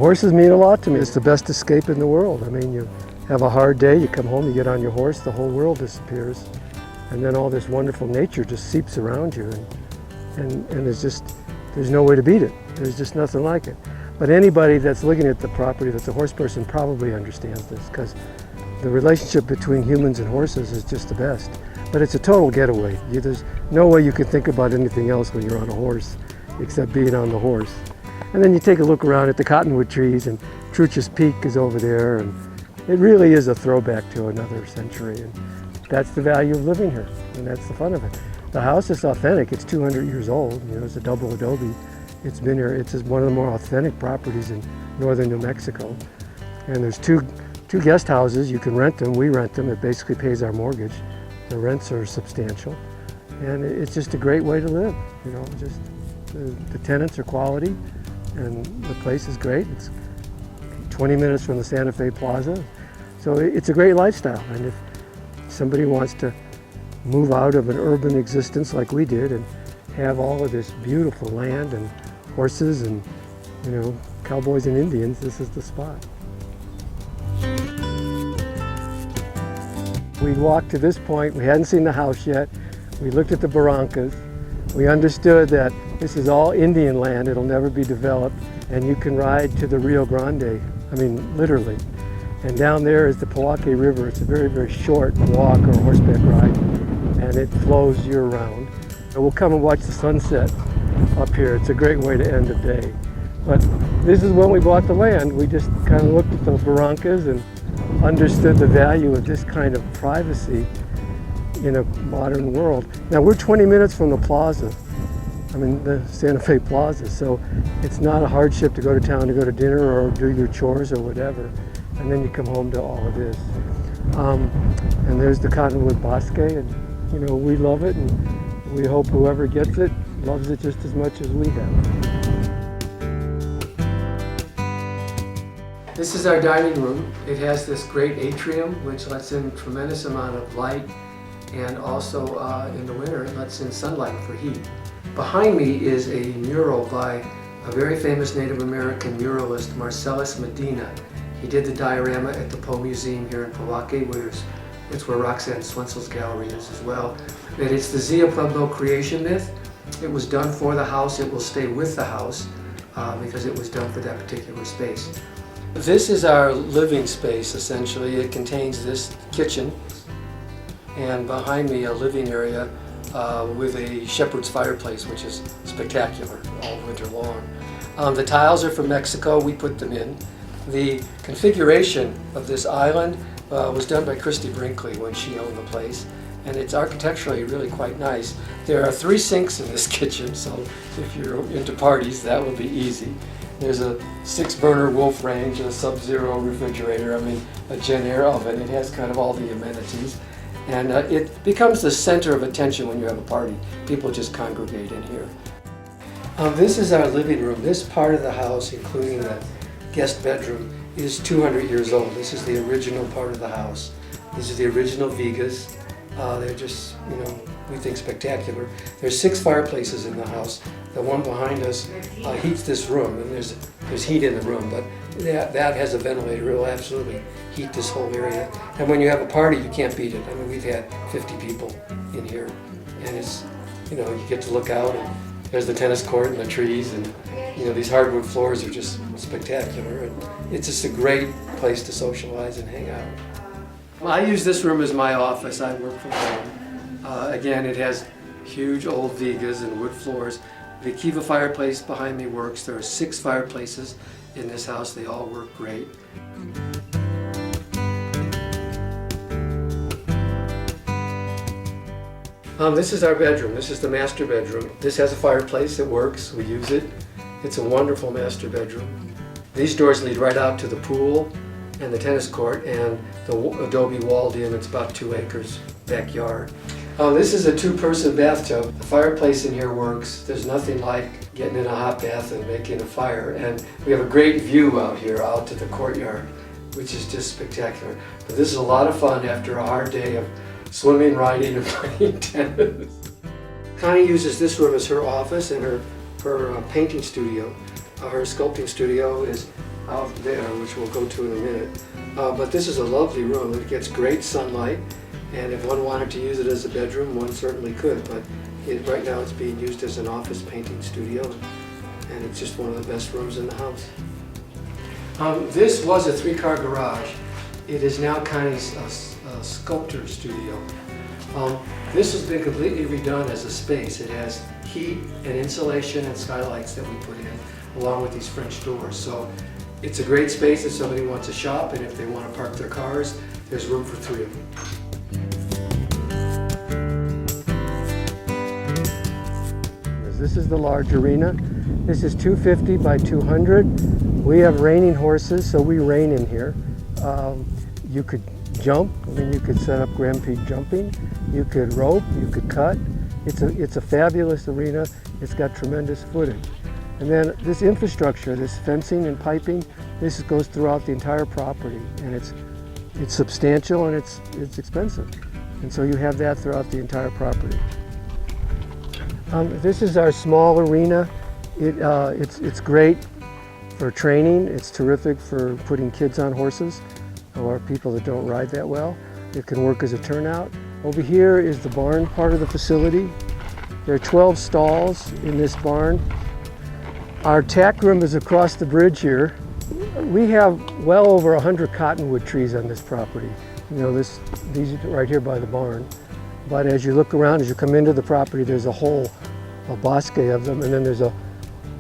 Horses mean a lot to me. It's the best escape in the world. I mean, you have a hard day, you come home, you get on your horse, the whole world disappears. And then all this wonderful nature just seeps around you. And there's no way to beat it. There's just nothing like it. But anybody that's looking at the property that's a horse person probably understands this, because the relationship between humans and horses is just the best. But it's a total getaway. There's no way you can think about anything else when you're on a horse except being on the horse. And then you take a look around at the cottonwood trees, and Truch's Peak is over there, and it really is a throwback to another century. And that's the value of living here, and that's the fun of it. The house is authentic. It's 200 years old. You know, it's a double adobe. It's been here. It's one of the more authentic properties in northern New Mexico. And there's two guest houses. You can rent them. We rent them. It basically pays our mortgage. The rents are substantial, and it's just a great way to live. You know, just the tenants are quality, and the place is great. It's 20 minutes from the Santa Fe Plaza, so it's a great lifestyle. And if somebody wants to move out of an urban existence like we did and have all of this beautiful land and horses and, you know, cowboys and Indians, this is the spot. We walked to this point. We hadn't seen the house yet. We looked at the Barrancas. We understood that this is all Indian land. It'll never be developed. And you can ride to the Rio Grande. I mean, literally. And down there is the Powake River. It's a very, very short walk or horseback ride, and it flows year-round. We'll come and watch the sunset up here. It's a great way to end the day. But this is when we bought the land. We just kind of looked at the Barrancas and understood the value of this kind of privacy in a modern world. Now, we're 20 minutes from the plaza. I mean, the Santa Fe Plaza, so it's not a hardship to go to town to go to dinner or do your chores or whatever. And then you come home to all of this. And there's the Cottonwood Bosque, and you know, we love it, and we hope whoever gets it loves it just as much as we have. This is our dining room. It has this great atrium which lets in a tremendous amount of light, and also in the winter it lets in sunlight for heat. Behind me is a mural by a very famous Native American muralist, Marcellus Medina. He did the diorama at the Poe Museum here in Powake, it's where Roxanne Swensel's gallery is as well. And it's the Zia Pueblo creation myth. It was done for the house. It will stay with the house because it was done for that particular space. This is our living space, essentially. It contains this kitchen, and behind me a living area with a shepherd's fireplace, which is spectacular all winter long. The tiles are from Mexico. We put them in. The configuration of this island was done by Christy Brinkley when she owned the place, and it's architecturally really quite nice. There are 3 sinks in this kitchen, so if you're into parties, that will be easy. There's a 6-burner Wolf range, a Sub-Zero refrigerator, I mean a Gen Air oven. It has kind of all the amenities, and it becomes the center of attention when you have a party. People just congregate in here. This is our living room. This part of the house, including the guest bedroom, is 200 years old. This is the original part of the house. These are the original Vigas. They're just, you know, we think spectacular. There's 6 fireplaces in the house. The one behind us heats this room, and there's heat in the room, but that has a ventilator. It will absolutely heat this whole area. And when you have a party, you can't beat it. I mean, we've had 50 people in here, and it's, you know, you get to look out, and there's the tennis court and the trees, and you know, these hardwood floors are just spectacular, and it's just a great place to socialize and hang out. I use this room as my office. I work from home. Again, it has huge old Vigas and wood floors. The Kiva fireplace behind me works. There are 6 fireplaces in this house. They all work great. This is our bedroom. This is the master bedroom. This has a fireplace. It works. We use it. It's a wonderful master bedroom. These doors lead right out to the pool and the tennis court and the adobe walled-in. It's about 2 acres backyard. This is a 2-person bathtub. The fireplace in here works. There's nothing like getting in a hot bath and making a fire. And we have a great view out here, out to the courtyard, which is just spectacular. But this is a lot of fun after a hard day of swimming, riding, and playing tennis. Connie uses this room as her office and her painting studio. Her sculpting studio is out there, which we'll go to in a minute. But this is a lovely room. It gets great sunlight, and if one wanted to use it as a bedroom, one certainly could. But right now it's being used as an office painting studio, and it's just one of the best rooms in the house. This was a 3-car garage. It is now Connie's sculptor studio. This has been completely redone as a space. It has heat and insulation and skylights that we put in, along with these French doors. So it's a great space if somebody wants to shop, and if they want to park their cars, there's room for 3 of them. This is the large arena. This is 250 by 200. We have reining horses, so we rein in here. You could jump, you could set up Grand Prix jumping. You could rope, you could cut. It's a fabulous arena. It's got tremendous footage. And then this infrastructure, this fencing and piping, this goes throughout the entire property, and it's substantial and it's expensive. And so you have that throughout the entire property. This is our small arena. It's great for training. It's terrific for putting kids on horses or people that don't ride that well. It can work as a turnout. Over here is the barn part of the facility. There are 12 stalls in this barn. Our tack room is across the bridge here. We have well over 100 cottonwood trees on this property. You know, these are right here by the barn. But as you look around, as you come into the property, there's a bosque of them, and then there's a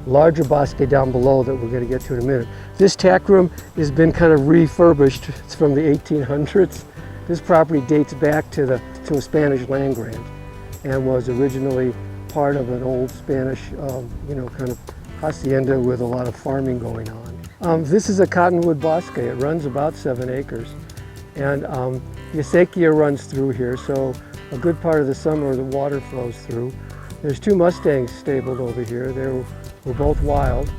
larger bosque down below that we're going to get to in a minute. This tack room has been kind of refurbished. It's from the 1800s. This property dates back to a Spanish land grant and was originally part of an old Spanish, kind of hacienda with a lot of farming going on. This is a cottonwood bosque. It runs about 7 acres. And the acequia runs through here, so a good part of the summer the water flows through. There's 2 Mustangs stabled over here. They were both wild,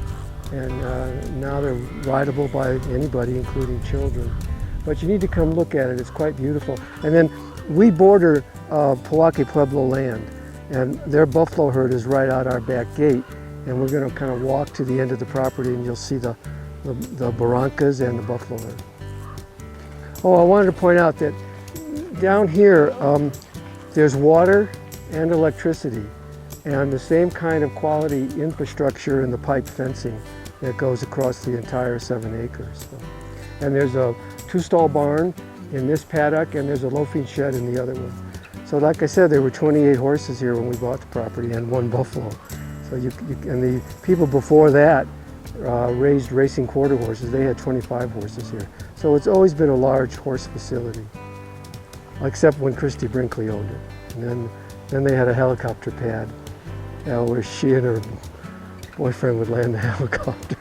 and now they're rideable by anybody, including children. But you need to come look at it. It's quite beautiful. And then we border Pewaukee Pueblo land, and their buffalo herd is right out our back gate. And we're going to kind of walk to the end of the property, and you'll see the Barrancas and the buffalo herd. Oh, I wanted to point out that down here there's water and electricity, and the same kind of quality infrastructure in the pipe fencing that goes across the entire 7 acres. So, and there's a 2-stall barn in this paddock, and there's a loafing shed in the other one. So like I said, there were 28 horses here when we bought the property, and 1 buffalo. So and the people before that raised racing quarter horses. They had 25 horses here. So it's always been a large horse facility, except when Christy Brinkley owned it. And then they had a helicopter pad where she and her boyfriend would land the helicopter.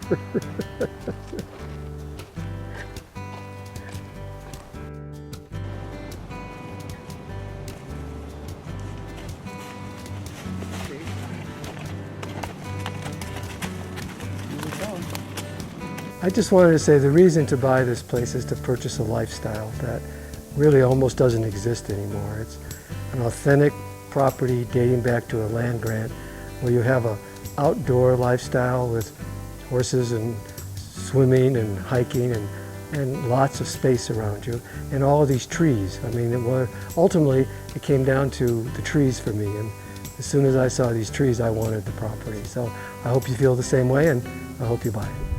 I just wanted to say the reason to buy this place is to purchase a lifestyle that really almost doesn't exist anymore. It's an authentic property dating back to a land grant where you have an outdoor lifestyle with horses and swimming and hiking and lots of space around you, and all of these trees. I mean, ultimately it came down to the trees for me, and as soon as I saw these trees, I wanted the property. So I hope you feel the same way, and I hope you buy it.